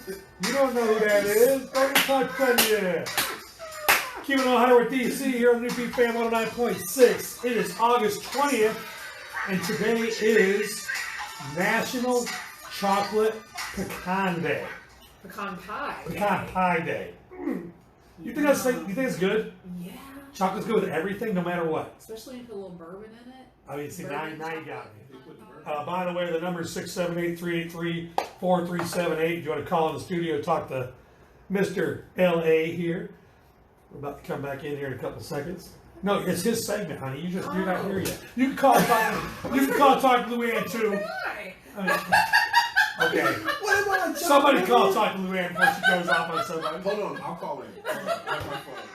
You don't know who that is. Don't touch that. Keeping on high with DC here on the New Beat Fan 109.6. It is August 20th, and today is National Chocolate Pecan Day. Pecan pie. Pecan Pie Day. You think it's good? Yeah. Chocolate's good with everything, no matter what. Especially if you put a little bourbon in it. I mean, see, now you got me. By the way, the number is 678-383-4378. If you want to call in the studio, talk to Mr. L.A. here. We're about to come back in here in a couple seconds. No, it's his segment, honey. You're not here yet. You can call talk to Luann too. Okay. Somebody call talk to Luann before she goes off on somebody. Hold on, I'll call in. That's my phone.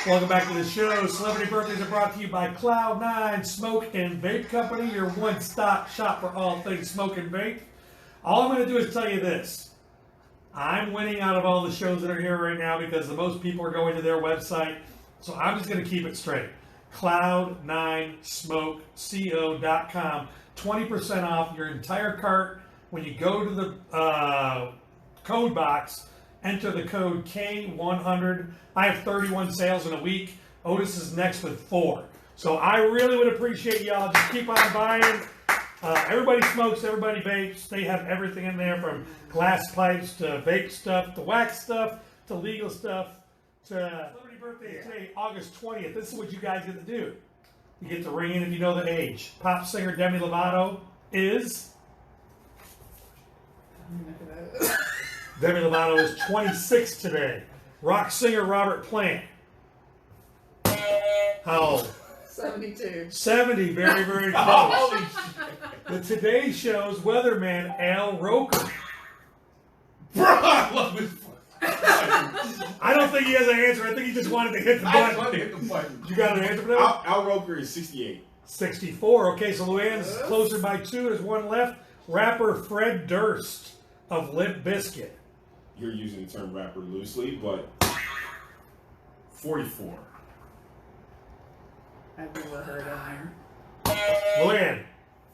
Welcome back to the show. Celebrity birthdays are brought to you by Cloud9 Smoke and Vape Company, your one-stop shop for all things smoke and vape. All I'm going to do is tell you this. I'm winning out of all the shows that are here right now because the most people are going to their website. So I'm just going to keep it straight. Cloud9SmokeCo.com. 20% off your entire cart. When you go to the code box, enter the code K100. I have 31 sales in a week. Otis is next with 4. So I really would appreciate y'all. Just keep on buying. Everybody smokes, everybody vapes. They have everything in there from glass pipes to vape stuff to wax stuff to legal stuff to celebrity birthday today, August 20th. This is what you guys get to do. You get to ring in if you know the age. Pop singer Demi Lovato is... Demi Lovato is 26 today. Rock singer Robert Plant. How old? 72. 70, very, very close. The Today Show's weatherman, Al Roker. Bro, I love this one. I don't think he has an answer. I think he just wanted to hit the I button. just wanted to hit the button. You got an answer for that? Al Roker is 68. 64. Okay, so Luann's closer by 2. There's one left. Rapper Fred Durst of Limp Bizkit. You're using the term rapper loosely, but 44. I've never heard of her. Luann.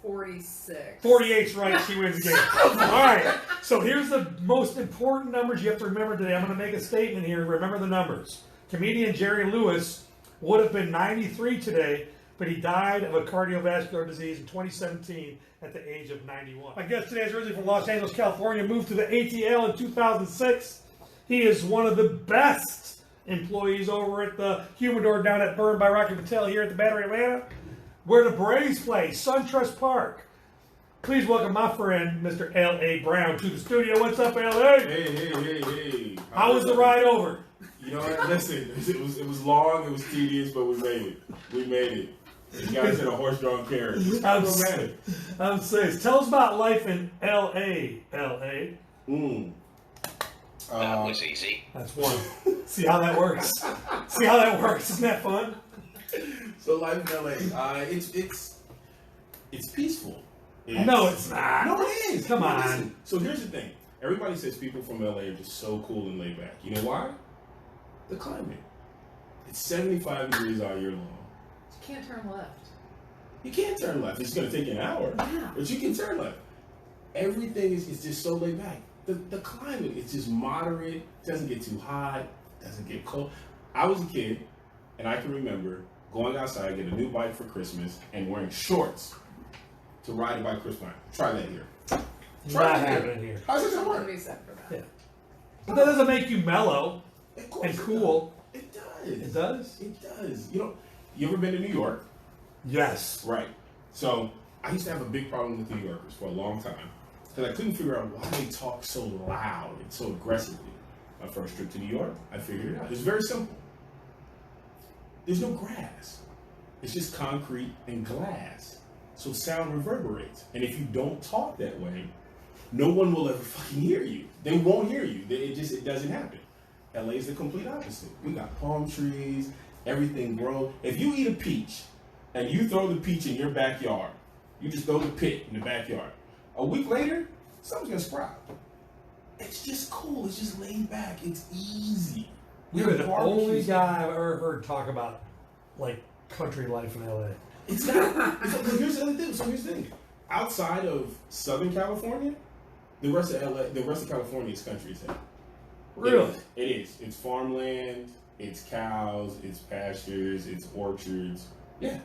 46. 48's right. She wins the game. All right. So here's the most important numbers you have to remember today. I'm going to make a statement here. Remember the numbers. Comedian Jerry Lewis would have been 93 today, but he died of a cardiovascular disease in 2017 at the age of 91. My guest today is originally from Los Angeles, California, moved to the ATL in 2006. He is one of the best employees over at the Humidor down at Burn by Rocky Patel here at the Battery Atlanta, where the Braves play, SunTrust Park. Please welcome my friend, Mr. L.A. Brown, to the studio. What's up, L.A.? Hey. How was the ride over? You know what? Listen, it was long, it was tedious, but we made it. We made it. You guys had a horse-drawn carriage. I'm serious. Tell us about life in L.A., L.A. That was easy. That's one. See how that works? Isn't that fun? So life in LA, it's peaceful. No, it's not. No, it is. Come on. Listen. So here's the thing. Everybody says people from LA are just so cool and laid back. You know why? The climate. It's 75 degrees all year long. You can't turn left. You can't turn left. It's going to take you an hour. Yeah. But you can turn left. Everything is just so laid back. The climate is just moderate. Doesn't get too hot. Doesn't get cold. I was a kid, and I can remember going outside, get a new bike for Christmas, and wearing shorts to ride a bike Christmas. Try that here. Not happening here. How does that Someone work? be set for that. Yeah. But that doesn't make you mellow and cool. It does. It does? It does. You ever been to New York? Yes. Right. So I used to have a big problem with New Yorkers for a long time because I couldn't figure out why they talk so loud and so aggressively. My first trip to New York, I figured it out. It's very simple. There's no grass. It's just concrete and glass. So sound reverberates. And if you don't talk that way, no one will ever fucking hear you. They won't hear you. It doesn't happen. LA is the complete opposite. We got palm trees, everything grows. If you eat a peach and you throw the peach in your backyard, you just throw the pit in the backyard. A week later, something's gonna sprout. It's just cool. It's just laid back. It's easy. You're the only guy I've ever heard talk about like country life in LA. It's not. Here's the other thing. So here's the thing. Outside of Southern California, The rest of LA, the rest of California is country as hell. Really? It is. It's farmland. It's cows. It's pastures. It's orchards. Yeah.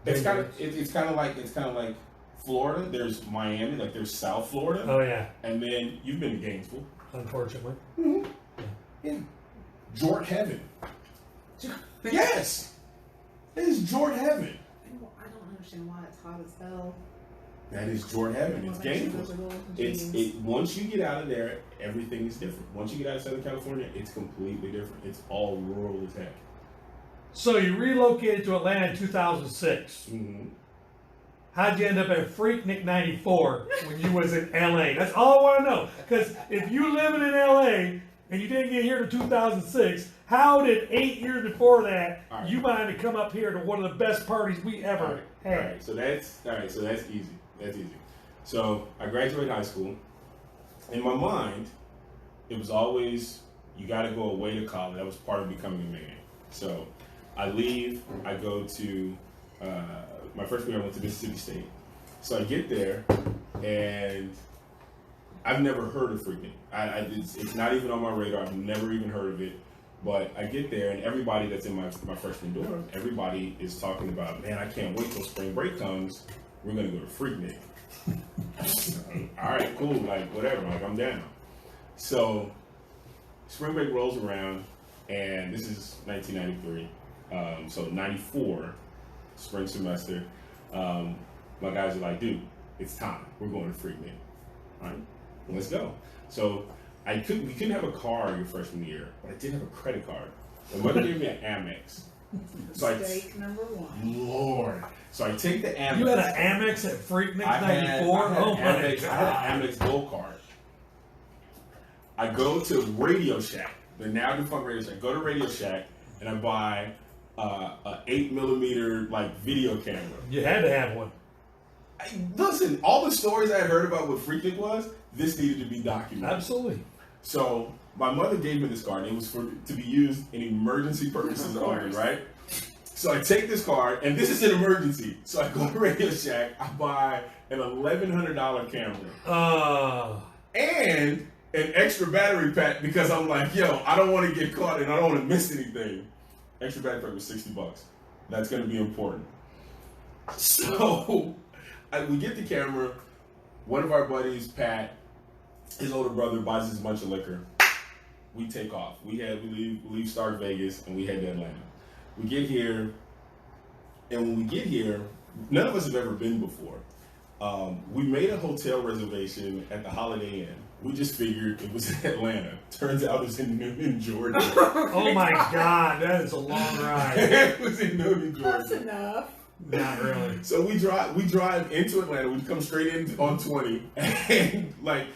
It's kind of. It's kind of like Florida. There's Miami. Like there's South Florida. Oh yeah. And then you've been to Gainesville. Unfortunately. Mm-hmm. Yeah. Jort heaven. Yes. It is Jort heaven. I don't understand why it's hot as hell. That is Jort heaven. It's Gainesville. Once you get out of there, everything is different. Once you get out of Southern California, it's completely different. It's all rural as heck. So you relocated to Atlanta in 2006. Mm-hmm. How'd you end up at Freaknik 94 when you was in LA? That's all I want to know. Because if you living in LA and you didn't get here to 2006, how did 8 years before that you mind to come up here to one of the best parties we ever had? All right. So that's easy. That's easy. So I graduated high school. In my mind, it was always you got to go away to college. That was part of becoming a man. So I leave. I go to my first year. I went to Mississippi State. So I get there, and I've never heard of Freaknik. It's not even on my radar. I've never even heard of it. But I get there, and everybody that's in my freshman dorm, everybody is talking about, man, I can't wait till spring break comes. We're gonna go to Freaknik. All right, cool, like whatever, like I'm down. So spring break rolls around, and this is 1993. So 94, spring semester. My guys are like, dude, it's time. We're going to Freaknik. All right, let's go. So we couldn't have a car your freshman year, but I did have a credit card. My mother gave me an Amex. Mistake number one. Lord. So I take the Amex. You had an Amex at Freaknik 94? Oh my God. I had an Amex Gold Card. I go to Radio Shack, the now defunct Radio Shack. I go to Radio Shack and I buy a 8mm like video camera. You had to have one. Listen, all the stories I had heard about what Freaknik was, this needed to be documented. Absolutely. So my mother gave me this card. And it was to be used in emergency purposes only, right? So I take this card, and this is an emergency. So I go to Radio Shack. I buy an $1,100 camera and an extra battery pack because I'm like, yo, I don't want to get caught and I don't want to miss anything. Extra battery pack was $60. That's going to be important. So we get the camera. One of our buddies, Pat, his older brother, buys us a bunch of liquor. We take off. We leave start Vegas, and we head to Atlanta. We get here, and when we get here, none of us have ever been before. We made a hotel reservation at the Holiday Inn. We just figured it was in Atlanta. Turns out it's in Newton, Georgia. Oh my God, that is a long ride. It was in Newton, Georgia. That's enough. Not really. So we drive into Atlanta. We come straight in on 20, and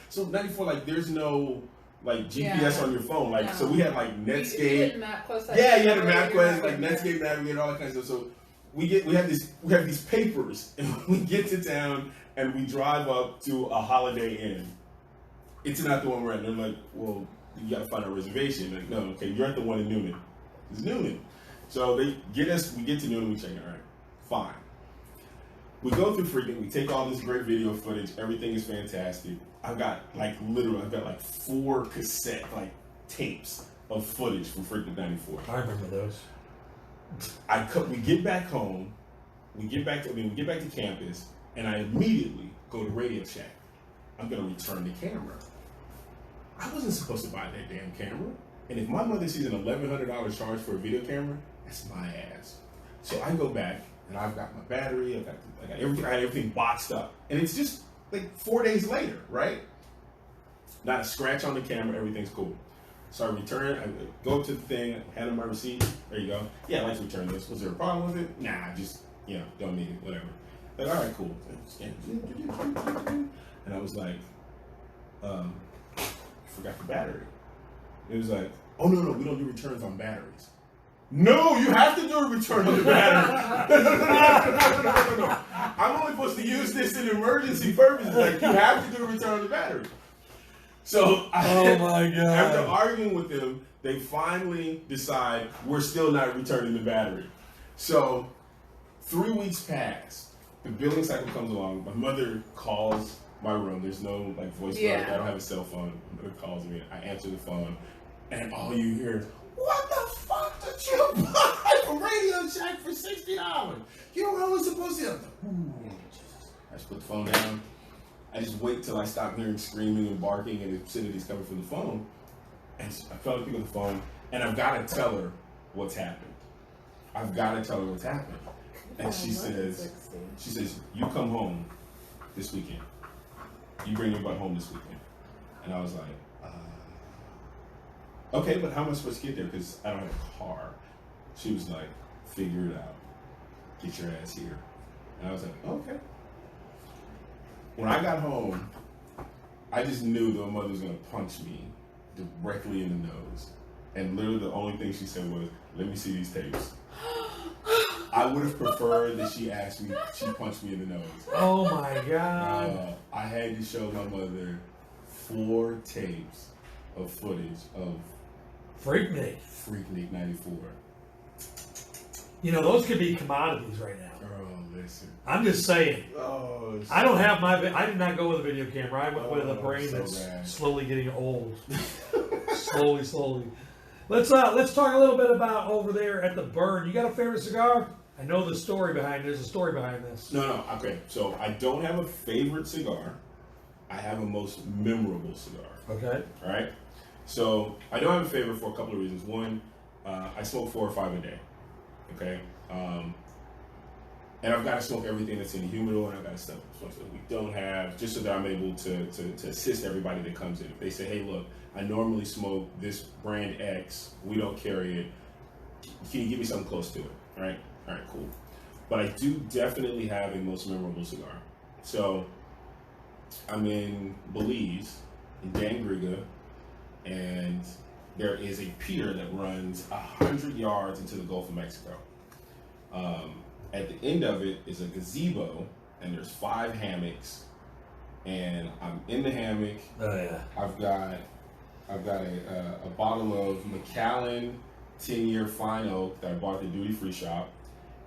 so 94. Like there's no GPS on your phone. Like so we had like Netscape. You had a map quest like Netscape Navigator, all that kind of stuff. So we have these papers, and we get to town, and we drive up to a Holiday Inn. It's not the one we're at. And they're like, well, you got to find a reservation. Like, no, okay, you're at the one in Newnan. It's Newnan. So they get us. We get to Newnan. We check it. All right. Fine. We go through Freaknik. We take all this great video footage. Everything is fantastic. I've got like 4 cassette tapes of footage from Freaknik 94. I remember those. We get back home. We get back to campus, and I immediately go to Radio Shack. I'm gonna return the camera. I wasn't supposed to buy that damn camera. And if my mother sees an $1,100 charge for a video camera, that's my ass. So I go back. And I've got my battery, I got everything boxed up. And it's just like 4 days later, right? Not a scratch on the camera, everything's cool. So I return, I go up to the thing, hand them my receipt. There you go. Yeah, I'd like to return this. Was there a problem with it? Nah, just, don't need it, whatever. Like, all right, cool. And I was like, forgot the battery. It was like, oh, no, we don't do returns on batteries. No, you have to do a return on the battery. No. I'm only supposed to use this in emergency purposes. Like, you have to do a return on the battery. So, oh my God. After arguing with them, they finally decide we're still not returning the battery. So, 3 weeks pass. The billing cycle comes along. My mother calls my room. There's no like voice mode. I don't have a cell phone. It calls me. I answer the phone, and all you hear is, "What the fuck did you buy from Radio Shack for $60? You know what I was supposed to?" I just put the phone down. I just wait till I stop hearing screaming and barking and obscenities coming from the phone, and I felt like picking up the phone, and I've got to tell her what's happened. I've got to tell her what's happened. And she says, "You come home this weekend. You bring your butt home this weekend." And I was like, okay, but how am I supposed to get there? Because I don't have a car. She was like, "Figure it out. Get your ass here." And I was like, okay. When I got home, I just knew that my mother was going to punch me directly in the nose. And literally the only thing she said was, "Let me see these tapes." I would have preferred that she punched me in the nose. Oh my God. I had to show my mother 4 tapes of footage of Freaknik 94. You know, those could be commodities right now. Oh, listen. I'm just saying. Oh, I don't have I did not go with a video camera. I went with a brain so that's bad. slowly getting old. slowly. Let's talk a little bit about over there at the Burn. You got a favorite cigar? I know the story behind. There's a story behind this. No. Okay, so I don't have a favorite cigar. I have a most memorable cigar. Okay. All right. So I don't have a favorite for a couple of reasons. One, I smoke 4 or 5 a day. Okay. And I've got to smoke everything that's in the humidor, and I've got to smoke stuff that we don't have, just so that I'm able to assist everybody that comes in. If they say, "Hey, look, I normally smoke this brand X. We don't carry it. Can you give me something close to it?" All right, cool. But I do definitely have a most memorable cigar. So I'm in Belize, in Dangriga, and there is a pier that runs 100 yards into the Gulf of Mexico. At the end of it is a gazebo, and there's 5 hammocks, and I'm in the hammock. Oh yeah. I've got a bottle of Macallan 10-year fine oak that I bought at the duty free shop,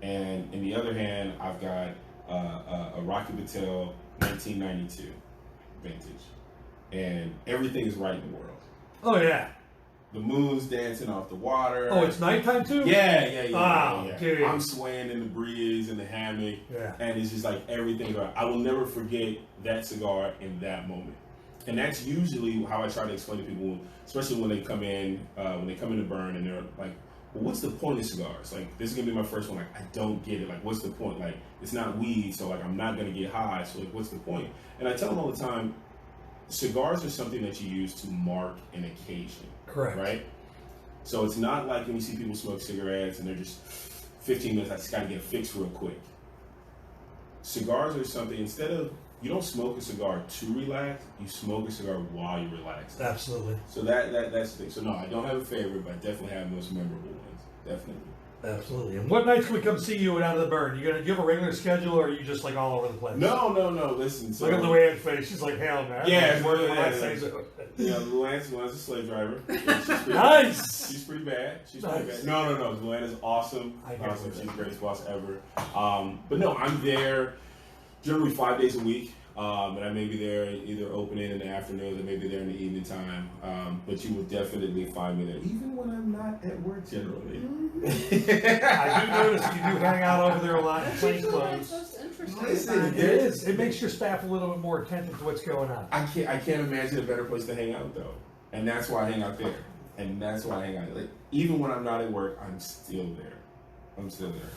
and in the other hand I've got a Rocky Patel 1992 vintage, and everything is right in the world. Oh yeah. The moon's dancing off the water. Oh, it's nighttime too? Yeah. Oh, dude. I'm swaying in the breeze in the hammock, and it's just like everything's right. I will never forget that cigar in that moment. And that's usually how I try to explain to people, especially when they come in to Burn, and they're like, "Well, what's the point of cigars? Like, this is gonna be my first one. Like, I don't get it. Like, what's the point? Like, it's not weed, so like I'm not gonna get high. So like, what's the point?" And I tell them all the time, cigars are something that you use to mark an occasion. Correct. Right? So it's not like when you see people smoke cigarettes and they're just 15 minutes, I just gotta get fixed real quick. Cigars are something, instead of, you don't smoke a cigar to relax, you smoke a cigar while you relax. Absolutely. So that's the thing. So no, I don't have a favorite, but I definitely have most memorable ones. Definitely. Absolutely. And what nights can we come see you out of the Burn? You have a regular schedule, or are you just like all over the place? No. Listen. So, look at Luann's face. She's like, hell no. Yeah, working yeah. when I say so. Yeah, Luann's a slave driver. Yeah, she's pretty Nice. She's pretty bad. Nice. No. Luann is awesome. She's the greatest boss ever. But no, I'm there generally 5 days a week. And I may be there either opening in the afternoon or maybe there in the evening time. But you will definitely find me there, even when I'm not at work generally. I do notice you do hang out over there a lot in plain clothes. Most interesting. Listen, It is. It makes your staff a little bit more attentive to what's going on. I can't imagine a better place to hang out though, and that's why I hang out there. And that's why I hang out. Like, even when I'm not at work, I'm still there.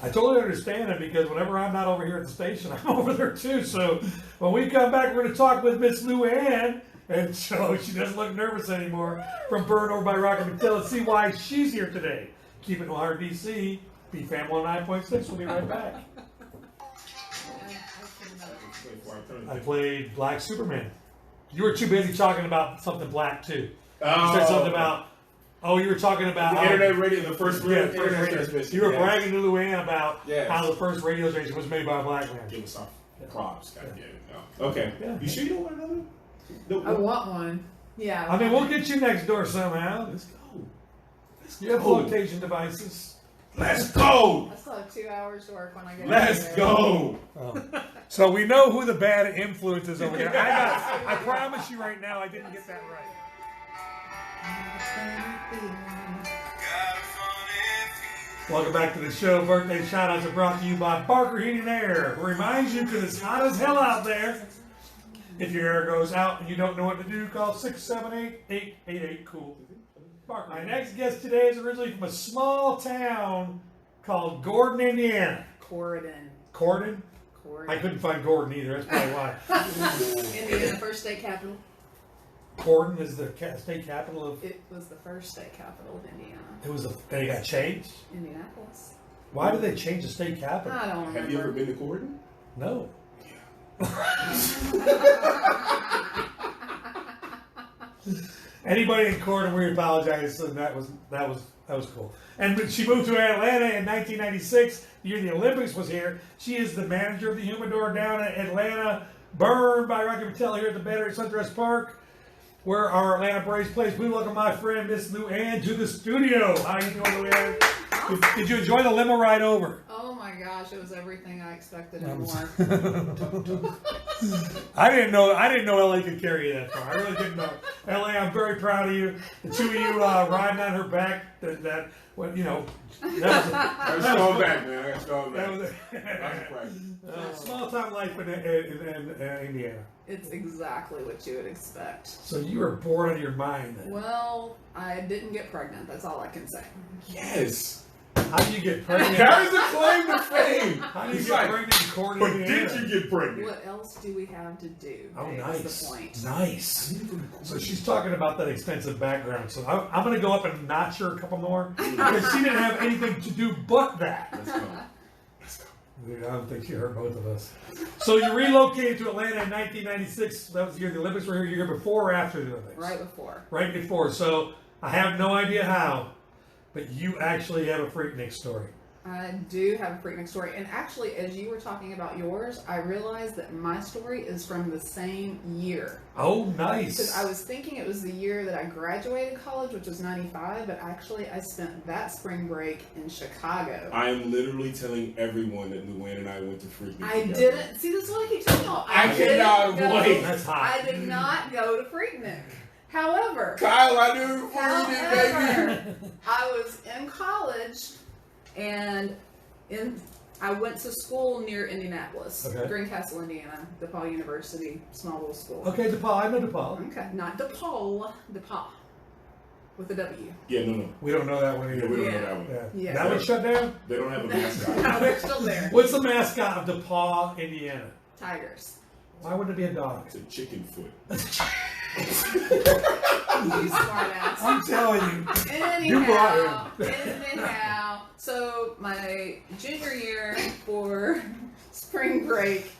I totally understand it, because whenever I'm not over here at the station, I'm over there too. So when we come back, we're going to talk with Miss Luann, and so she doesn't look nervous anymore, from Burn over by Rocky Patel, and see why she's here today. Keep it 100 DC, BFAM 109.6. We'll be right back. I played Black Superman. You were too busy talking about something black too. You said something about. Oh, you were talking about the internet radio, the first internet transmission. You were bragging to Luann about Yes. how the first radio station was made by a black man. Give us some props, goddamn. No. Okay. Yeah. You sure you don't want another? No. I want one. Yeah. I mean, we'll get you next door somehow. Let's go. You have flotation devices. Let's go. I still have 2 hours to work when I get Let's there. go. Oh. So we know who the bad influence is over there. I promise you right now, I didn't get that right. Welcome back to the show. Birthday shout-outs are brought to you by Barker Heating and Air, who reminds you, because it's hot as hell out there, if your air goes out and you don't know what to do, call 678-888-COOL. My next guest today is originally from a small town called Gordon, Indiana. Corydon. Gordon? Corydon. I couldn't find Gordon either. That's probably why. Indiana, first state capital. Gordon is the state capital of. It was the first state capital of Indiana. It was. They got changed. Indianapolis. Why did they change the state capital? I don't remember. Have you ever been to Gordon? No. Anybody in Gordon, we apologize. So that was cool. And when she moved to Atlanta in 1996, the year the Olympics was here, she is the manager of the Humidor down at Atlanta, burned by Rocky Patel here at the Battery at Suntrust Park, where our Atlanta Braves plays. We welcome my friend Miss Luann to the studio. How you doing, Luann? Did you enjoy the limo ride over? Oh my gosh, it was everything I expected and more. I didn't know LA could carry you that far. I really didn't know. LA, I'm very proud of you. The two of you riding on her back. That was I got strong back, man. I got strong back. That was small time life in Indiana. It's exactly what you would expect. So you were bored out of your mind then. Well, I didn't get pregnant. That's all I can say. Yes. How do you get pregnant? Carries the claim to fame. How do you get pregnant in Gordon, But Indiana? did you get pregnant? What else do we have to do? Oh, That's nice. the point. Nice. So she's talking about that extensive background. So I'm going to go up and notch her a couple more because she didn't have anything to do but that. Let's go. Let's go. Dude, I don't think she hurt both of us. So you relocated to Atlanta in 1996. That was the year the Olympics were here. Year before or after the Olympics? Right before. Right before. So I have no idea how, but you actually have a Freaknik story. I do have a Freaknik story. And actually, as you were talking about yours, I realized that my story is from the same year. Oh, nice. Because I was thinking it was the year that I graduated college, which was 95, but actually I spent that spring break in Chicago. I am literally telling everyone that Luann and I went to Freaknik. I didn't. See, this is what I keep telling y'all. I cannot avoid. That's hot. I did not go to Freaknik. However, Kyle, I knew Freaknik, baby. I was in college, and I went to school near Indianapolis, Okay. Greencastle, Indiana, DePaul University, small little school. Okay, DePaul. I know DePaul. Okay, not DePaul, DePaul, with a W. Yeah, no. We don't know that one Yeah, either. we don't Yeah. know that one. Yeah. Yeah. That one shut down? They don't have a mascot. No, they're still there. What's the mascot of DePaul, Indiana? Tigers. Why wouldn't it be a dog? It's a chicken foot. You smart ass. I'm telling you. You brought Anyhow, so my junior year for spring break,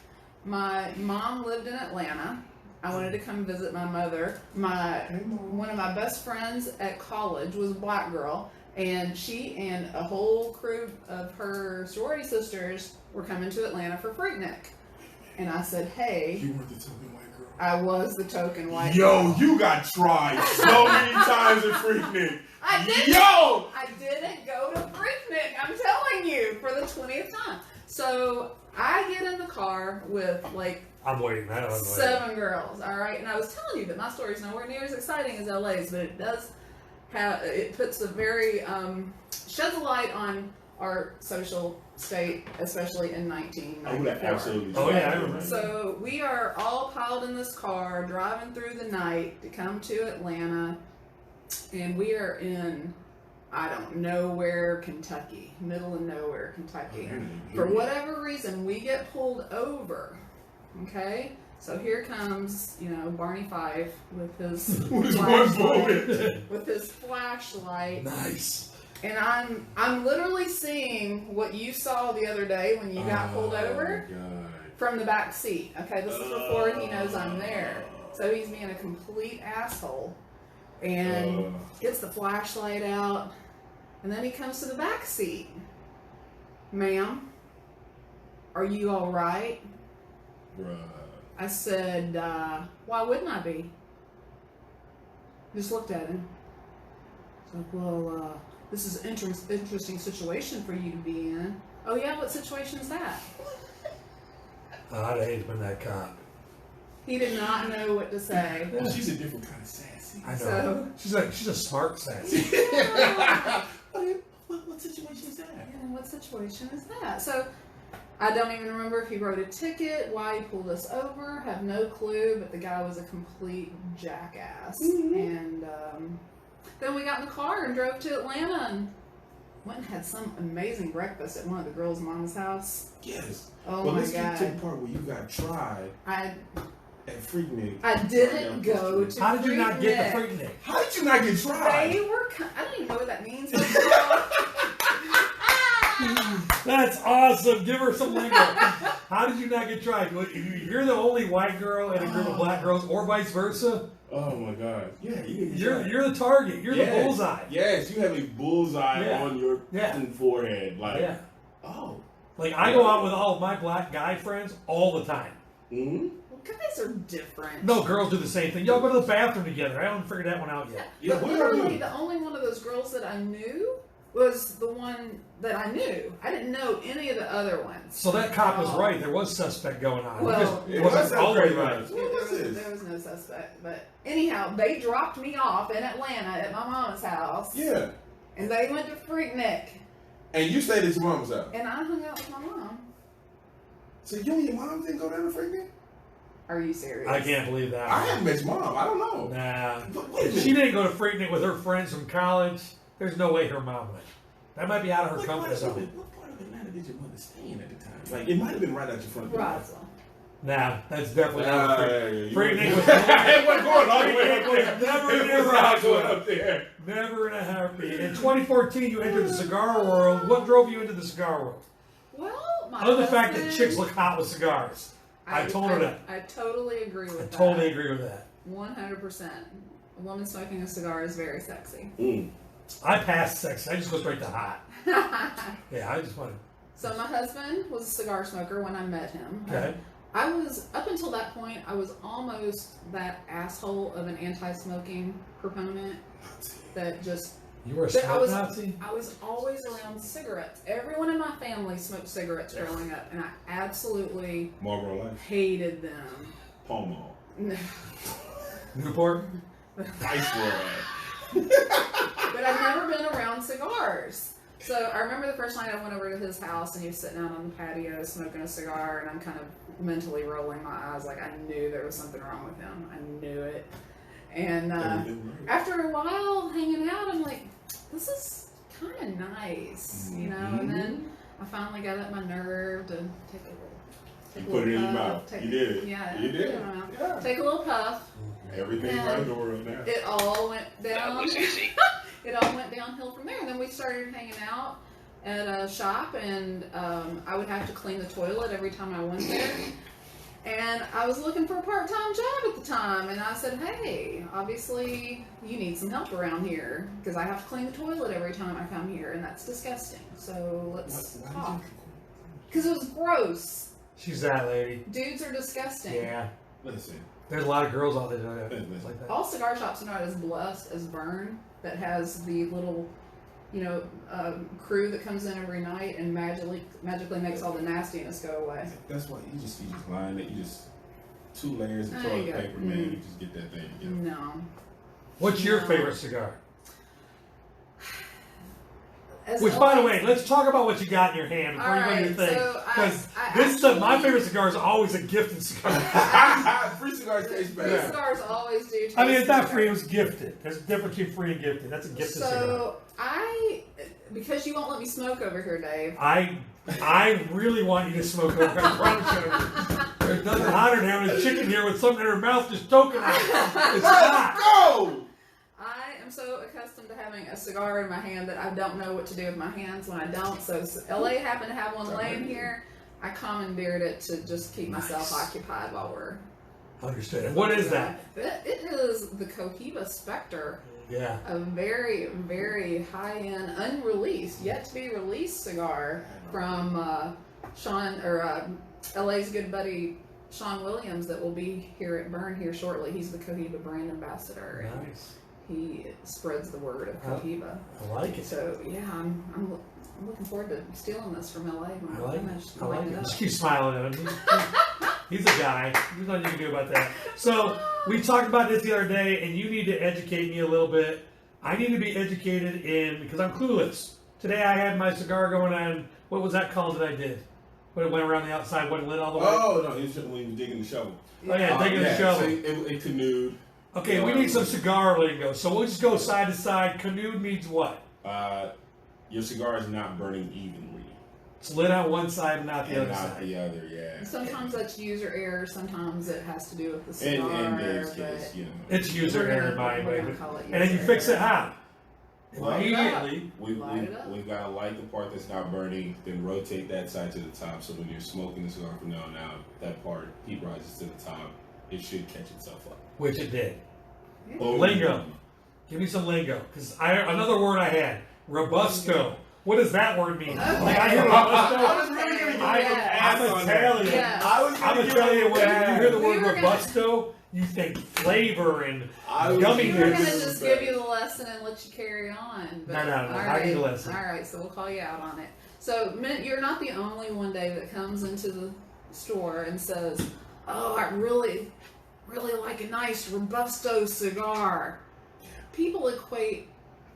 my mom lived in Atlanta. I wanted to come visit my mother. One of my best friends at college was a black girl, and she and a whole crew of her sorority sisters were coming to Atlanta for Freaknik. And I said, hey, You were the token white girl. I was the token white Yo, girl. you got tried so many times at Freaknik. I didn't. Yo! I didn't go to Freaknik. I'm telling you, for the 20th time. So I get in the car with like I'm waiting. I don't know. 7 girls. All right, and I was telling you that my story is nowhere near as exciting as LA's, but it does have. It puts a very sheds a light on our social state, especially in I would 1994. absolutely. Oh, yeah, I tried. remember. So we are all piled in this car, driving through the night to come to Atlanta, and we are in, I don't know where, Kentucky, middle of nowhere, Kentucky. For whatever reason, we get pulled over. Okay, so here comes, Barney Fife with his What is one bullet? with his flashlight. Nice. And I'm literally seeing what you saw the other day when you got pulled over from the back seat. Okay, this is before he knows I'm there. So he's being a complete asshole and gets the flashlight out, and then he comes to the back seat. Ma'am, are you all right? Bruh. I said, why wouldn't I be? Just looked at him. It's like, well, this is an interesting situation for you to be in. Oh yeah, what situation is that? I'd hate to been that cop. He did not know what to say. Well, she's a different kind of sassy. I know. So- She's a smart sassy. What situation is that? Yeah, what situation is that? So I don't even remember if he wrote a ticket, why he pulled us over, have no clue, but the guy was a complete jackass. And then we got in the car and drove to Atlanta and went and had some amazing breakfast at one of the girls' mom's house. Yes. Oh well, my let's God. get to the part where you got tried at Freaknik. I didn't go to How did you not get the Freaknik. Freaknik? How did you not get tried? They were. I don't even know what that means. First of all. That's awesome. Give her some lingo. How did you not get tried? You're the only white girl in a group of black girls, or vice versa. Oh my God! Yeah, You're the target. You're the bullseye. Yes, you have a bullseye on your forehead. Like, oh, like I go out with all of my black guy friends all the time. Mm-hmm. Well, guys are different. No, girls do the same thing. Y'all go to the bathroom together. I haven't figured that one out yet. Yeah, But what do I literally, do? the only one of those girls that I knew was the one that I knew. I didn't know any of the other ones. So that cop was right. There was suspect going on. Well, It wasn't always right. There was no suspect. But anyhow, they dropped me off in Atlanta at my mama's house. Yeah. And they went to Freaknik. And you stayed at your mom's house. And I hung out with my mom. So you and your mom didn't go down to Freaknik? Are you serious? I can't believe that. I haven't met your mom. I don't know. Nah. Wait a If she minute. didn't go to Freaknik with her friends from college, there's no way her mom went. That might be out of her comfort zone. What part of Atlanta did your mother stay in at the time? Like, it might have been right out your front door. Roswell. Nah, that's definitely not Freaknik. Freaknik was It wasn't going all the way up Freaknik there. was never It near was not going Roswell. up there. Never in a heartbeat. In 2014, you entered the cigar world. What drove you into the cigar world? Well, my Other than the fact that husband- chicks look hot with cigars. I told her that. I totally agree with I that. totally agree with that. 100%. A woman smoking a cigar is very sexy. Mm. I passed sex. I just go straight to hot. Yeah, I just want to. So my husband was a cigar smoker when I met him. Okay. I was, up until that point, I was almost that asshole of an anti-smoking proponent that just... You were a But smoke Nazi? I was always around cigarettes. Everyone in my family smoked cigarettes growing up, and I absolutely Marlboro Light. hated them. Pall Mall. Newport? Ice World. But I've never been around cigars. So I remember the first night I went over to his house and he was sitting out on the patio smoking a cigar, and I'm kind of mentally rolling my eyes like I knew there was something wrong with him. I knew it. And after a while hanging out, I'm like, this is kind of nice, you know? And then I finally got up my nerve to take a little. You put it in your mouth. You did it. Yeah. You did it. Yeah. Take a little puff. Everything's And right in the world now. It all went down. It all went downhill from there. And then we started hanging out at a shop, and I would have to clean the toilet every time I went there. And I was looking for a part-time job at the time, and I said, hey, obviously you need some help around here, because I have to clean the toilet every time I come here, and that's disgusting. So let's talk. Because it was gross. She's that lady. Dudes are disgusting. Yeah. Listen. There's a lot of girls out there that are like that. All cigar shops are not as blessed as Burn, that has the little, crew that comes in every night and magically makes all the nastiness go away. That's why you just line it. You just 2 layers of There toilet you go. paper, man. You just get that thing together. No. What's your No. favorite cigar? As Which, by the always- way, let's talk about what you got in your hand before you go to your Alright, thing. so Because I this stuff, my actually- favorite cigar is always a gifted cigar. Free cigars taste These better. cigars always do taste I mean, it's not better. free, it was gifted. There's a difference between free and gifted. That's a gifted cigar. So because you won't let me smoke over here, Dave. I really want you to smoke over. I promise you. There's nothing hotter than having a chicken here with something in her mouth just choking on it. It's hot. Go! I am so accustomed to having a cigar in my hand that I don't know what to do with my hands when I don't. So LA happened to have one laying here. I commandeered it to just keep myself occupied while we're. Understood. And what is that? It is the Cohiba Spectre, Yeah. a very, very high-end, unreleased, yet to be released cigar from LA's good buddy Sean Williams that will be here at Burn here shortly. He's the Cohiba brand ambassador. And Nice. he spreads the word of Cohiba. I like it. So yeah, I'm looking forward to stealing this from LA when I we're like finished. it. I like lighting it. up. Just keep smiling at him. He's a guy. There's nothing you can do about that. So we talked about this the other day, and you need to educate me a little bit. I need to be educated because I'm clueless. Today I had my cigar going on. What was that called that I did? When it went around the outside, wasn't lit all the way? Oh, no, it's when you were digging the shovel. Oh, yeah, digging the shovel. So it canoed. Okay, we need some cigar lingo. So we'll just go side to side. Canoed means what? Your cigar is not burning evenly. It's lit on one side and not the other Not side. the other, yeah. Sometimes that's user error. Sometimes it has to do with the cigar. In Dave's case, you know. It's user error by we're way. gonna call it And then you user fix it error. how? Light it up. Immediately. Light it up. We've got to light the part that's not burning, then rotate that side to the top. So when you're smoking the cigar from now on out, that part, heat rises to the top. It should catch itself up. Which it did. Yeah. Boom. Lingo. Give me some lingo. Because another word I had. Robusto. What does that word mean? Okay. Like I hear I was Robusto. really going to I'm Italian. Yeah. I'm Italian. When you hear the We word were gonna- Robusto, you think flavor and gummy We were gonna bears. just give you the lesson and let you carry on. But, No. all I need a lesson. All right, so we'll call you out on it. So you're not the only one, Dave, that comes into the store and says, "Oh, I really like a nice Robusto cigar." People equate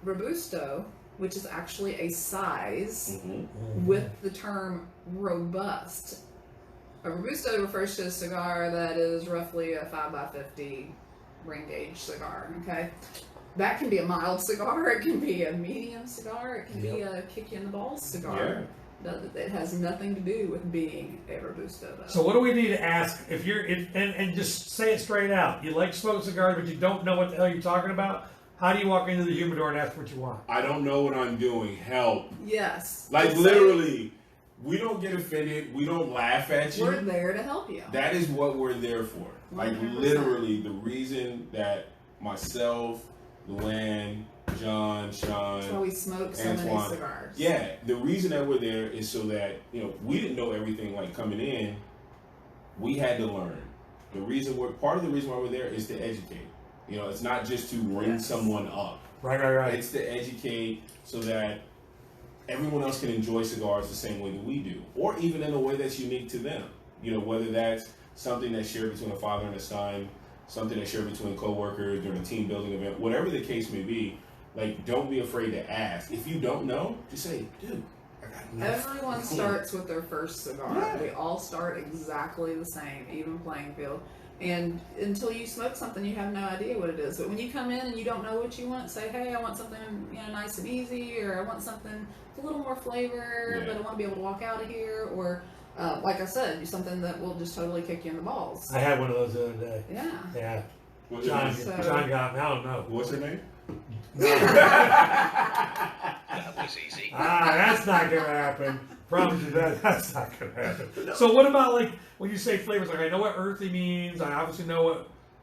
Robusto, which is actually a size, with the term robust. A Robusto refers to a cigar that is roughly a 5x50 ring gauge cigar, okay? That can be a mild cigar, it can be a medium cigar, it can be a kick you in the balls cigar. It has nothing to do with being a Robusto, though. So what do we need to ask if and just say it straight out? You like smoking cigars, but you don't know what the hell you're talking about? How do you walk into the humidor and ask what you want? I don't know what I'm doing. Help. Yes. Like literally, we don't get offended. We don't laugh at you. We're there to help you. That is what we're there for. Like 100%. literally, the reason that myself, Luann, John, Sean, That's why we smoke so many Antoine. cigars. Yeah, the reason that we're there is so that, we didn't know everything like coming in. We had to learn. Part of the reason why we're there is to educate. It's not just to ring someone up. Right. It's to educate so that everyone else can enjoy cigars the same way that we do, or even in a way that's unique to them. Whether that's something that's shared between a father and a son, something that's shared between coworkers during a team building event, whatever the case may be. Like, don't be afraid to ask. If you don't know, just say, dude, I got no Everyone starts with their first cigar. Yeah. We all start exactly the same, even playing field. And until you smoke something, you have no idea what it is. But when you come in and you don't know what you want, say, hey, I want something nice and easy, or I want something with a little more flavor, but I want to be able to walk out of here, or like I said, something that will just totally kick you in the balls. I had one of those the other day. Yeah. Yeah. What's John her name? got me. I don't know. What's her name? That was easy. That's not gonna happen. Promise you that's not gonna happen. So what about like when you say flavors? Like I know what earthy means. I obviously know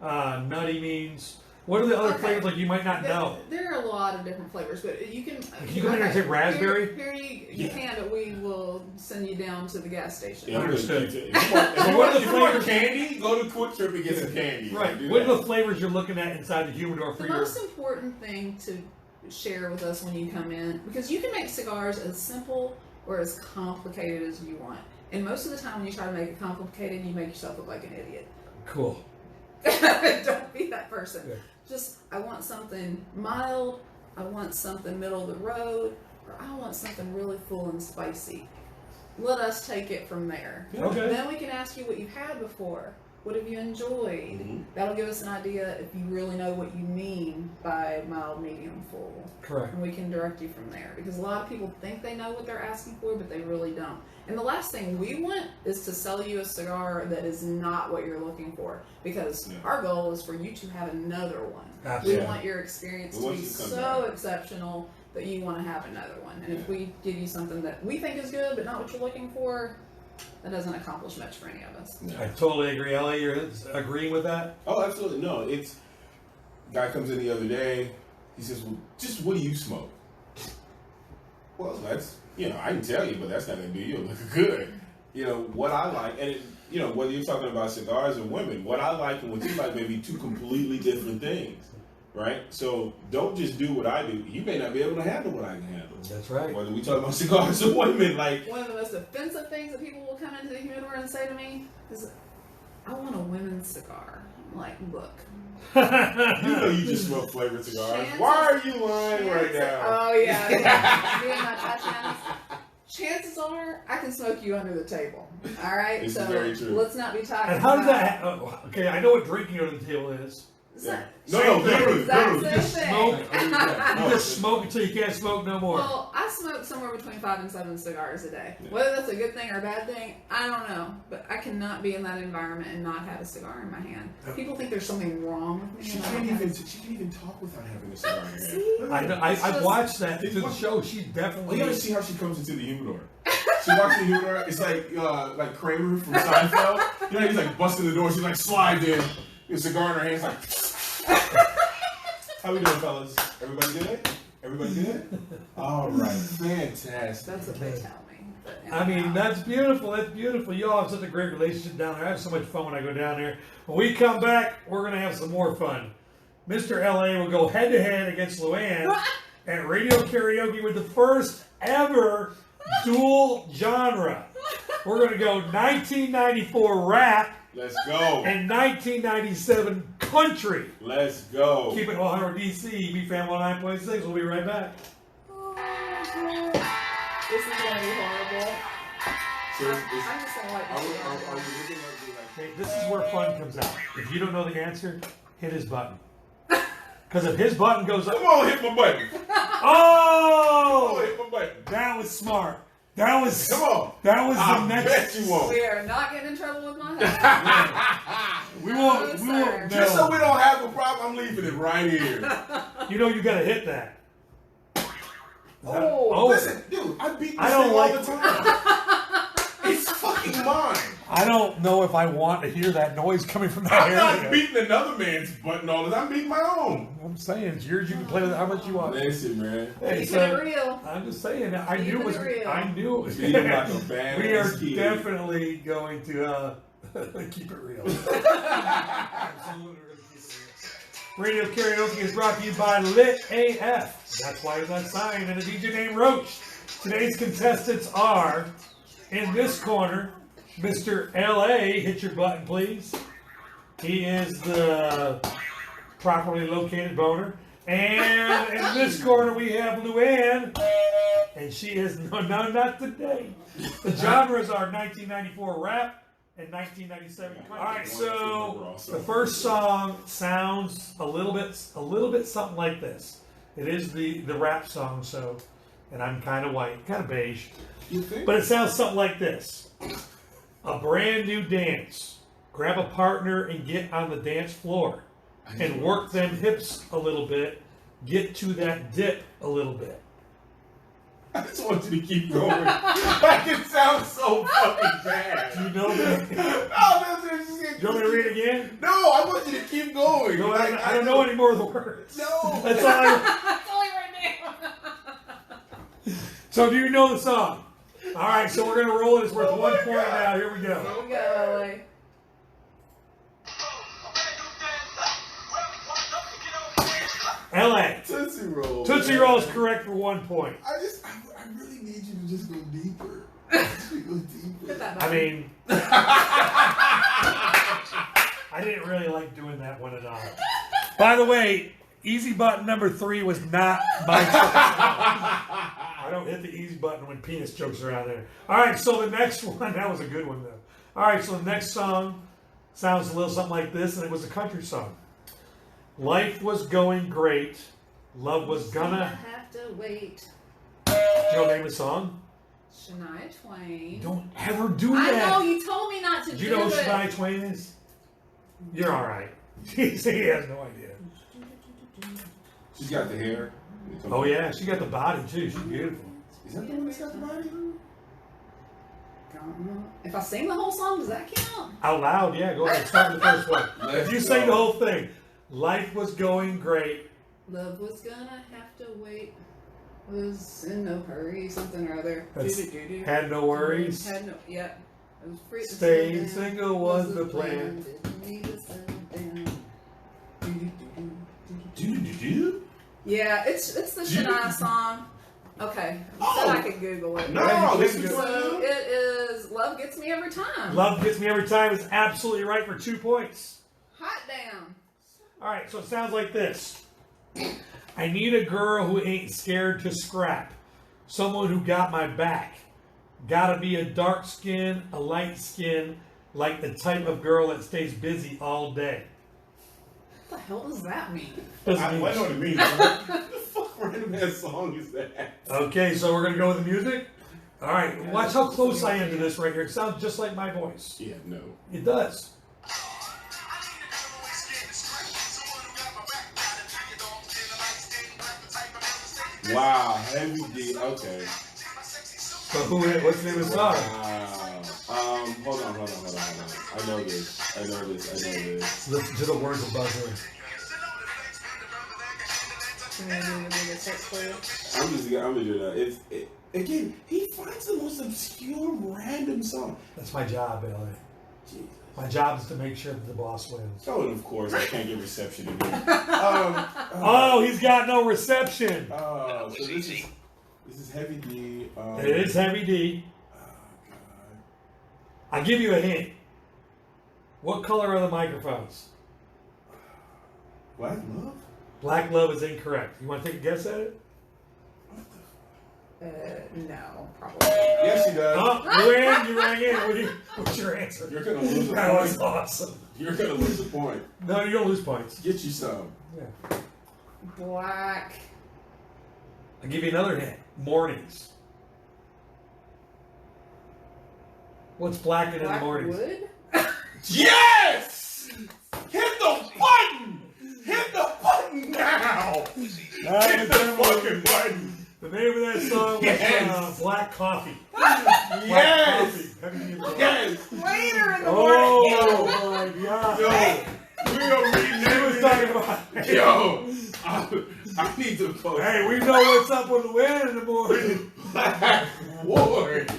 what nutty means. What are the other flavors like you might not know? There are a lot of different flavors, but you can. Can you go ahead and say raspberry? Here you can, but we will send you down to the gas station. Yeah, Understood. If what are the you want flavors? candy, go to Quick Trip and get some candy. Right. Do What that. are the flavors you're looking at inside the humidor for The your? most important thing to share with us when you come in, because you can make cigars as simple or as complicated as you want. And most of the time when you try to make it complicated, you make yourself look like an idiot. Cool. Don't be that person. Yeah. Just, I want something mild, I want something middle of the road, or I want something really full and spicy. Let us take it from there. Okay. Then we can ask you what you've had before. What have you enjoyed? Mhm. That'll give us an idea if you really know what you mean by mild, medium, full. Correct. And we can direct you from there. Because a lot of people think they know what they're asking for, but they really don't. And the last thing we want is to sell you a cigar that is not what you're looking for. Because our goal is for you to have another one. Absolutely. We want your experience We to want be you to come so back. exceptional that you want to have another one. And if we give you something that we think is good but not what you're looking for, that doesn't accomplish much for any of us. No. I totally agree. Ellie, you're agreeing with that? Oh, absolutely. No, it's guy comes in the other day. He says, "Well, just what do you smoke?" Well, that's I can tell you, but that's not gonna do you look good. What I like, and whether you're talking about cigars or women, what I like and what you like may be two completely different things, right? So don't just do what I do. You may not be able to handle what I can handle. That's right. Whether we talk about cigars or women, like One of the most offensive things that people will come into the humidor and say to me is, I want a women's cigar. I'm like, look. You know you just smoke flavored cigars. Why are you lying right now? Oh, yeah. Me and my Tatiana's. Chances are I can smoke you under the table. All right? This so is very true. let's not be talking And how does about that? Okay, I know what drinking under the table is. Yeah. No, literally. Exact same Just thing. smoke. Yeah. You just smoke until you can't smoke no more. Well, I smoke somewhere between 5 and 7 cigars a day. Yeah. Whether that's a good thing or a bad thing, I don't know. But I cannot be in that environment and not have a cigar in my hand. People think there's something wrong with me. She and I can't don't have- even talk without having a cigar in her hand. See? I've watched that through the show. She's Well, definitely. you gotta see how she comes into the humidor. She walks in the humidor. It's like Kramer from Seinfeld. You know, he's like busting the door. She's like slide in. A cigar in her hand. It's like. How we doing, fellas? Everybody good? Everybody good? All right, fantastic. That's what they tell me. But I mean, anyhow. that's beautiful. That's beautiful. You all have such a great relationship down there. I have so much fun when I go down there. When we come back, we're going to have some more fun. Mr. LA will go head to head against Luann at radio karaoke with the first ever dual genre. We're going to go 1994 rap Let's go. and 1997 country. Let's go. Keep it 100 DC, BFAM 109.6. We'll be right back. This is going to be horrible. So I'm just going to like are this. you looking at me like? Okay, this is where fun comes out. If you don't know the answer, hit his button. Because if his button goes up, Come on, hit my button. Come on, oh, hit my button. that was smart. That was Come on. That was I the bet next. you won't. We are not getting in trouble with my husband. We No, won't. We sir. won't. Just so No. we don't have a problem, I'm leaving it right here. You know you gotta hit that. Oh, Listen, dude, I beat this I don't thing like- all the time. It's fucking mine. I don't know if I want to hear that noise coming from that I'm area. not beating another man's button all the time. I'm beating my own. I'm saying it's yours. You can play with it how much you want. Listen, man. Hey, keeping it so real. I'm just saying. I knew it was. Keeping it real. I knew it was. Beating like a badass We are kid. definitely going to keep it real. Absolutely, we're gonna keep it real. Radio karaoke is brought to you by Lit AF. That's why it's not signed, and a DJ named Roach. Today's contestants are in this corner, Mr. LA. Hit your button, please. He is the properly located boner. And in this corner, we have Luann. And she is, no, not today. The genres are 1994 rap and 1997 country. All right, so the first song sounds a little bit something like this. It is the rap song, so, and I'm kind of white, kind of beige. You think? But it sounds something like this. A brand new dance. Grab a partner and get on the dance floor. And work them hips a little bit. Get to that dip a little bit. I just want you to keep going. Like it sounds so fucking bad. Do you know that? No, Do you want me to read it again? No, I want you to keep going. No, Like, I don't know any more of the words. No. That's all I, That's only right now. so do you know the song? All right, so we're going to roll it. It's worth 1 point now. Here we go. Here we go, LA. LA. Tootsie Roll. Tootsie man. Roll is correct for 1 point. I really need you to just go deeper. Just go deeper. Hit that I button. mean, I didn't really like doing that one at all. By the way, easy button number 3 was not my choice. I don't hit the easy button when penis jokes are out there. All right, so the next one, that was a good one, though. All right, so the next song sounds a little something like this, and it was a country song. Life was going great. Love was gonna. have to wait. Do you know the name of the song? Shania Twain. Don't ever do I that. know you told me not to Do do you know who it. Shania Twain is? You're all right. he has no idea. She's got the hair. Oh yeah, she got the body too. She's beautiful. Is that the one that's got the body? If I sing the whole song, does that count? Out loud, yeah. Go ahead. Start with the first one. Let's If you go. sing the whole thing, life was going great. Love was gonna have to wait. Was in no hurry, something or other. That's- Do-do-do-do. Had no worries. Had no, yep. It was free to Staying slow down. single was the plan. Didn't need to settle down. Do-do-do-do, do-do-do. Do-do-do-do? Yeah, it's the Shania song. Okay. I said I could Google it. No, this is So it is Love Gets Me Every Time. Love Gets Me Every Time is absolutely right for 2 points. Hot damn. All right, so it sounds like this. I need a girl who ain't scared to scrap. Someone who got my back. Gotta be a dark skin, a light skin, like the type of girl that stays busy all day. What the hell does that mean? I know what it means. What the fuck random ass song is that? Okay, so we're gonna go with the music. All right, watch how close I am to this right here. It sounds just like my voice. Yeah, no. It does. Wow, heavy D. Okay. So what's the name of the song? Wow. Hold on. I know this. Listen to the words above her. I'm gonna do that. Again, he finds the most obscure random song. That's my job, Billy. Jesus. My job is to make sure that the boss wins. Oh, and of course, I can't get reception again. Oh, he's got no reception. So this is heavy D. It is heavy D. Oh, God. I'll give you a hint. What color are the microphones? Black Love? Black Love is incorrect. You want to take a guess at it? No, probably. Yes, she does. Oh, Luann, you rang in. What's your answer? You're gonna lose a That was point. awesome. You're gonna lose a point. No, you don't lose points. Get you some. Yeah. Black. I'll give you another hint. Mornings. What's blackened in the mornings? Wood? Yes! Hit the button! Hit the button now! Hit the fucking button! The name of that song was Yes. Black Coffee. Yes! Black Coffee. Yes! Later in the morning. Oh my God. Yo, we gonna He rename was this. talking about. Yo, I need to post. Hey, we know what's up with Luann in the morning. Black Ward.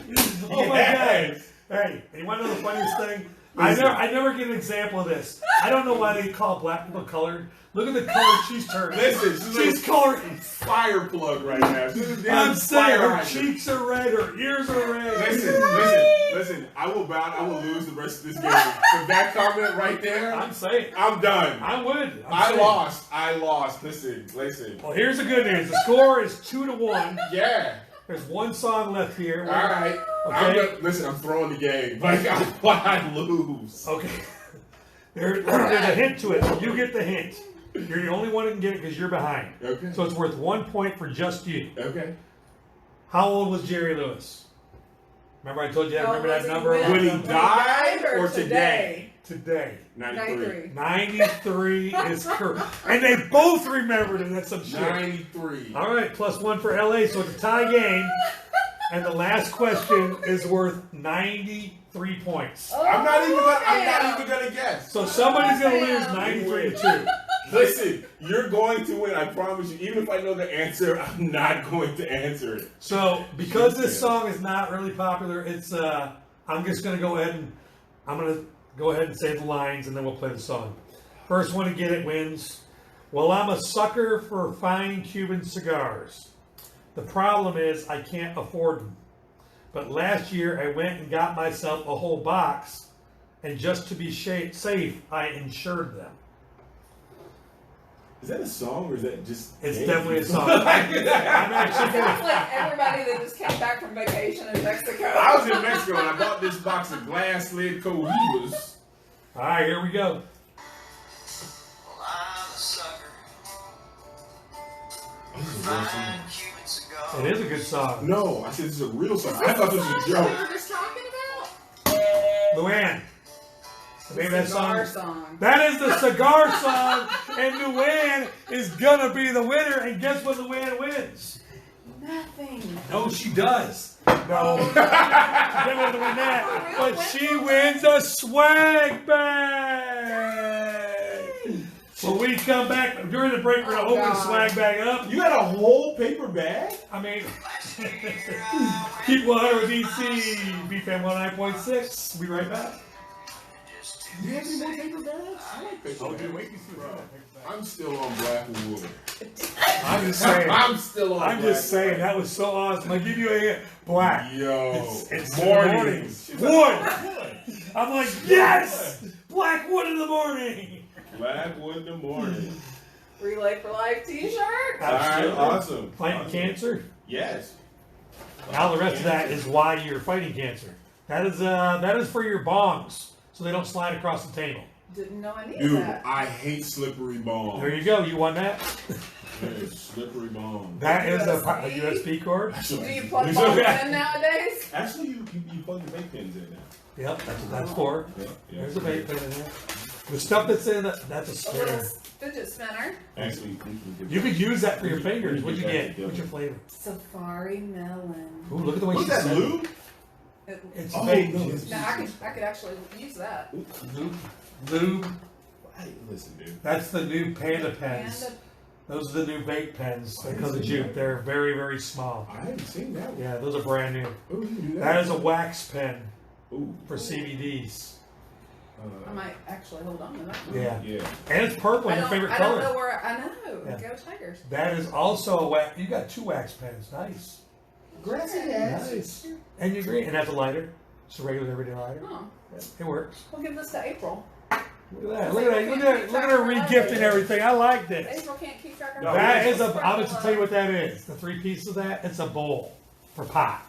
Oh my God. Hey, you want to know the funniest thing? I never get an example of this. I don't know why they call black people colored. Look at the color she's turned. Listen, She's colored. fire plug right now. She's a damn I'm saying fire her hydrant. cheeks are red, her ears are red. Listen. I will lose the rest of this game. For that comment right there, I'm saying. I'm done. I would. I lost. Listen. Well, here's the good news. The score is 2-1. Yeah. There's one song left here. All right. Okay. Listen, I'm throwing the game. Like, I lose. Okay. There's a hint to it. You get the hint. You're the only one who can get it because you're behind. Okay. So it's worth 1 point for just you. Okay. How old was Jerry Lewis? Remember I told you I remember that number? When he died or today? Today. 93. 93 is correct. And they both remembered it. That's some shit. 93. All right, +1 for LA, so it's a tie game. And the last question is worth 93 points. I'm not even gonna guess. So somebody's going to lose 93-2. Listen, you're going to win. I promise you. Even if I know the answer, I'm not going to answer it. So because this song is not really popular, it's I'm just going to go ahead and say the lines, and then we'll play the song. First one to get it wins. Well, I'm a sucker for fine Cuban cigars. The problem is I can't afford them. But last year I went and got myself a whole box, and just to be safe, I insured them. Is that a song or is that just? It's definitely a song. I'm actually Sounds like everybody that just came back from vacation in Mexico. I was in Mexico and I bought this box of glass lid Cohibas. All right, here we go. Well, I'm a sucker. Fine Cuban cigar. It is a good song. No, I said this is a real song. I thought this was a We joke. were just talking about Luann. The name of that cigar song. song. That is the cigar song, and Luann is gonna be the winner. And guess what Luann wins? Nothing. No, she does. No, she didn't win that, but she wins a swag bag. When we come back during the break, we're gonna open the swag bag up. You got a whole paper bag? I mean, keep 100 with DC, BFM 109.6. We'll be right back. Just Do you have any more paper bags? I like paper Oh, bags. dude, wait, Bro, I'm still on Blackwood. I'm just saying. I'm still on I'm just saying that was so awesome. I give you a black. Yo, It's mornings. Wood. I'm like, yes, Blackwood in the morning. Blackwood in the morning. Relay for Life T-shirt. All right, awesome. Fighting Awesome. cancer. Yes. Now the rest of that is why you're fighting cancer. That is for your bongs, so they don't slide across the table. Didn't know any of Dude, that. I hate slippery bombs. There you go. You won that. Yeah, slippery bombs. That is a USB? USB cord. Do you plug bombs in nowadays? Actually, you plug the vape pens in now. Yep, that's what that's for. Yeah, yeah. There's a vape pen in there. The stuff that's in it, that's a A little spinner. fidget spinner. Actually, You could use that for your fingers. What'd you Back get? together. What's your flavor? Safari melon. Ooh, look at the way What's she that, said it. lube? It's Oh, vape no, juice. Now I could actually use that. Lube. Hey, listen, dude. That's the new Panda pens. Panda- Those are the new vape pens. They call the juke. They're very, very small. I haven't seen that one. Yeah, those are brand new. Oh, you can do that. That is a wax pen Ooh. for CBDs. I might actually hold on to that one. Yeah. Yeah. And it's purple, your favorite I don't know color. where. I know. Yeah. Go Tigers. That is also a wax. You got 2 wax pens. Nice. Grassy Nice. And you green. And that's a lighter. It's a regular everyday lighter. Oh, Yeah, it works. we'll give this to April. Look at that. Look at that. Look at her re-gifting everything. I like this. April can't keep track of No, That it's is a. I'm going to tell you what that is. The 3 pieces of that. It's a bowl for pot.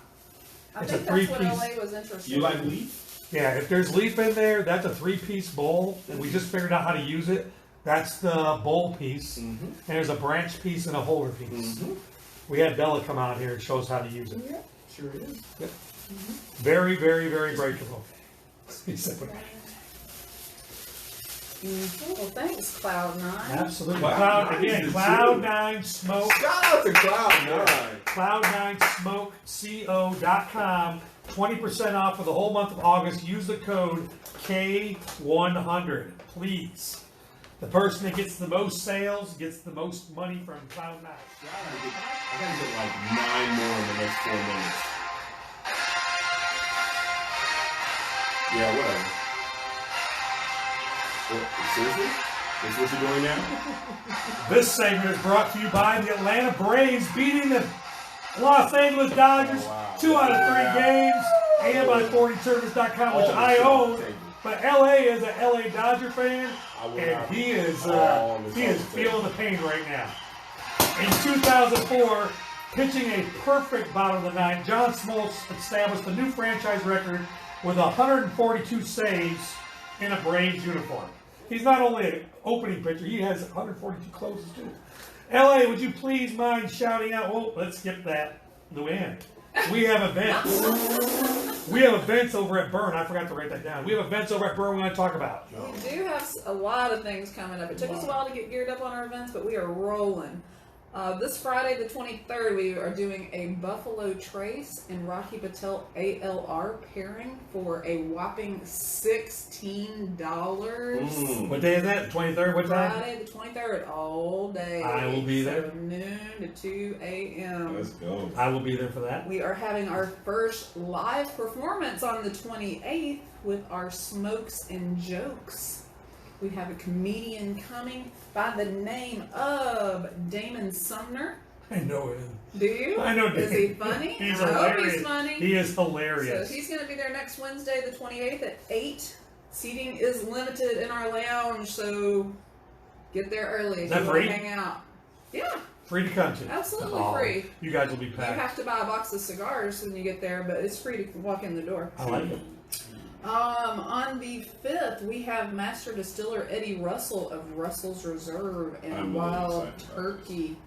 I it's think a that's what 3-piece. LA was interested You like in. leaf? Yeah, if there's leaf in there, that's a 3-piece bowl, and we just figured out how to use it. That's the bowl piece, Mm-hmm. and there's a branch piece and a holder piece. We had Bella come out here and show us how to use it. Yeah, sure is. Very, very, very breakable. He said, Well, thanks, Cloud9. absolutely. Cloud9 Cloud, again, is the Cloud9 Smoke. Shout out to Cloud9. Cloud9SmokeCO.com. 20% off for the whole month of August. Use the code K100, please. The person that gets the most sales gets the most money from Cloud9. I gotta get like 9 more in the next 4 minutes. Yeah, whatever. What, seriously? That's what you're doing now? This segment is brought to you by the Atlanta Braves beating the Los Angeles Dodgers Oh, wow. 2 out of 3 games, and by 40service.com, which I own. But LA is a LA Dodger fan, and he is feeling the pain right now. In 2004, pitching a perfect bottom of the 9th, John Smoltz established a new franchise record with 142 saves in a Braves uniform. He's not only an opening pitcher, he has 142 closes too. LA, would you please mind shouting out? Oh, let's skip that. Luann. We have events. We have events over at Burn. I forgot to write that down. We have events over at Burn we want to talk about. We do have a lot of things coming up. It took us a while to get geared up on our events, but we are rolling. This Friday, the 23rd, we are doing a Buffalo Trace and Rocky Patel ALR pairing for a whopping $16. What day is that? 23rd? What time? Friday, the 23rd, all day. I will be there. So noon to 2 a.m. Let's go. I will be there for that. We are having our first live performance on the 28th with our Smokes and Jokes. We have a comedian coming by the name of Damon Sumner. I know him. Do you? I know Is Damon. he funny? He's I hope hilarious. he's funny. He is So hilarious. he's going to be there next Wednesday, the 28th at 8. Seating is limited in our lounge, so get there early if Is that you want free? to hang out. Yeah, Free to come to. absolutely Oh, free. You guys will be You packed. have to buy a box of cigars when you get there, but it's free to walk in the door. I like it. On the 5th, we have Master Distiller Eddie Russell of Russell's Reserve and I'm a little Wild excited about Turkey.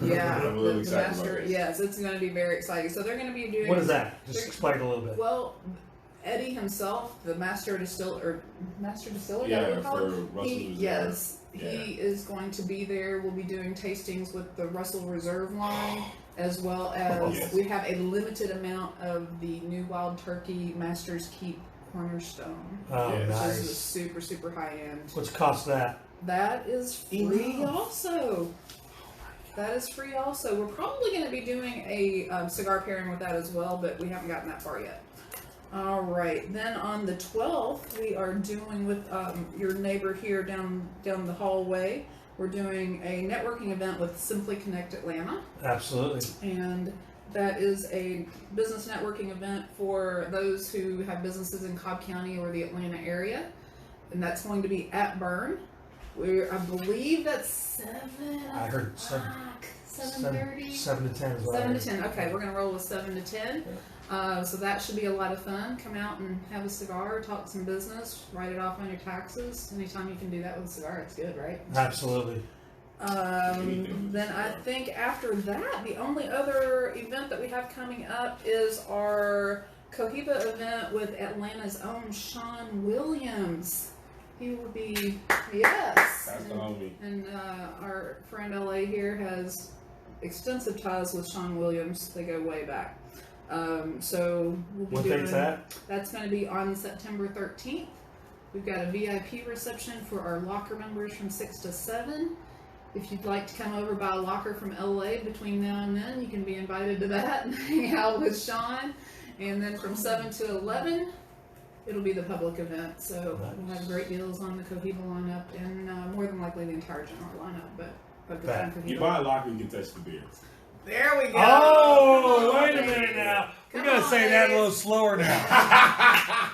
Yeah, I'm a little the excited Master. about this. Yes, it's going to be very exciting. So they're going to be doing. What is that? Just explain a little bit. Well, Eddie himself, the Master Distiller, is that what Yeah, we call for it? Russell's Reserve. Yes, Yeah. he is going to be there. We'll be doing tastings with the Russell Reserve line, as well as Yes. we have a limited amount of the new Wild Turkey Master's Keep Cornerstone, Oh, Yeah. which is nice. super, super high end. What's the cost of that? That is free Enough. also. That is free also. We're probably going to be doing a cigar pairing with that as well, but we haven't gotten that far yet. All right. Then on the 12th, we are doing with your neighbor here down the hallway. We're doing a networking event with Simply Connect Atlanta. Absolutely. And that is a business networking event for those who have businesses in Cobb County or the Atlanta area. And that's going to be at Burn. I believe that's 7 I heard 7:30? 7 to 10 is what I 7 heard. to 10. Okay, we're going to roll with 7 to 10. So that should be a lot of fun. Come out and have a cigar, talk some business, write it off on your taxes. Anytime you can do that with a cigar, it's good, right? Absolutely. Then I think after that, the only other event that we have coming up is our Cohiba event with Atlanta's own Sean Williams. He will be, yes. That's the homie. And our friend LA here has extensive ties with Sean Williams. They go way back. So we'll be What doing date's that? That's going to be on September 13th. We've got a VIP reception for our locker members from 6 to 7. If you'd like to come over by a locker from LA between now and then, you can be invited to that and hang out with Sean. And then from 7 to 11, it'll be the public event. So we'll have great deals on the Cohiba lineup and more than likely the entire general lineup, but focus on Cohiba. You buy a locker, you can touch the beer. There we go. Oh, Come on, wait a baby. minute now. We Come gotta on, say that a baby. little slower now.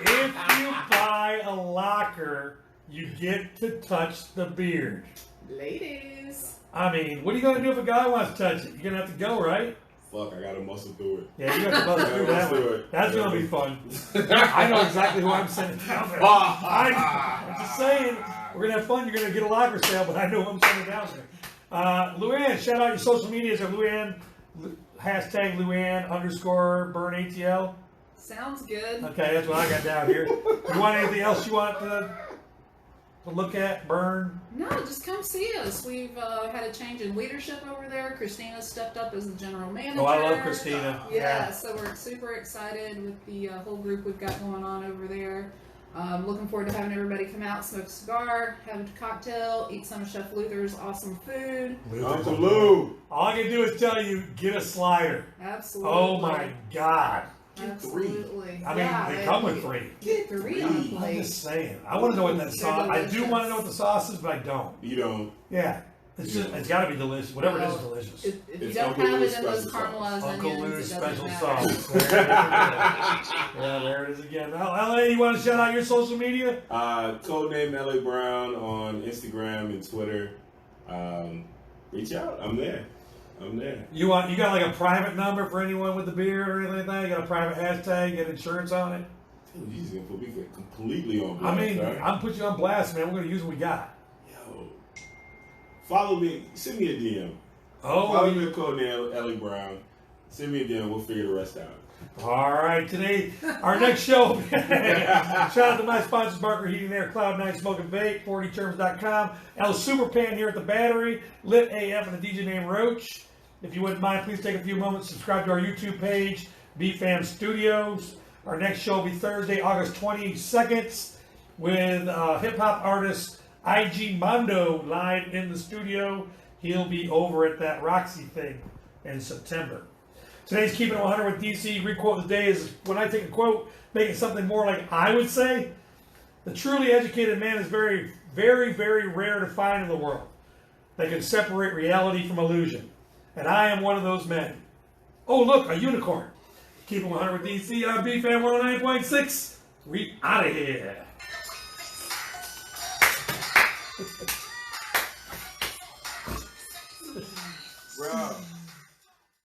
If you buy a locker, you get to touch the beard. Ladies. I mean, what are you gonna do if a guy wants to touch it? You're gonna have to go, right? Fuck, I gotta muscle through it. Yeah, you have to bust through that Let's do one. it. That's gonna be fun. I know exactly who I'm sending down there. I'm just saying, we're gonna have fun. You're gonna get a locker sale, but I know who I'm sending down there. Luann, shout out your social medias at Luann, hashtag Luann_Burn ATL. Sounds good. Okay, that's what I got down here. You want anything else you want to look at, Burn? No, just come see us. We've had a change in leadership over there. Christina stepped up as the general manager. Oh, I love Christina. Yeah, so we're super excited with the whole group we've got going on over there. Looking forward to having everybody come out, smoke a cigar, have a cocktail, eat some of Chef Luther's awesome food. Uncle Lou. All I can do is tell you, get a slider. Absolutely. Oh my God. Absolutely. I mean, they come with 3. Get 3 on a I'm plate. just saying. I want to know what that sauce. I do want to know what the sauce is, but I don't. You don't. Yeah, it's just it's got to be delicious. Whatever it is, delicious. If you It's don't Uncle have Lou's it in those special caramelized Uncle onions, Lou's it doesn't special matter. sauce. There it is. Yeah, there it is again. LA, you want to shout out your social media? Codename LA Brown on Instagram and Twitter. Reach out. I'm there. You got like a private number for anyone with the beard or anything like that? You got a private hashtag, get insurance on it? Dude, you just gonna put me completely on I blast, mean, right? I'm put you on blast, man. We're gonna use what we got. Yo, follow me. Send me a DM. Oh, Follow me at Codename LA Brown. Send me a DM. We'll figure the rest out. all right. Today, our next show. Shout out to my sponsors, Barker Heating and Air, Cloud9 Smoke and Vape, 40terms.com, El Superpan here at the Battery, Lit AF, and a DJ named Roach. If you wouldn't mind, please take a few moments, subscribe to our YouTube page, BFAM Studios. Our next show will be Thursday, August 22nd, with hip-hop artist IG Mondo live in the studio. He'll be over at that Roxy thing in September. Today's Keeping It 100 with DC. Requote of the day is, when I take a quote, make it something more like I would say. The truly educated man is very, very, very rare to find in the world. They can separate reality from illusion. And I am one of those men. Oh, look, a unicorn. Keep it 100 with DC on BFAM 109.6. We out of here. Bro.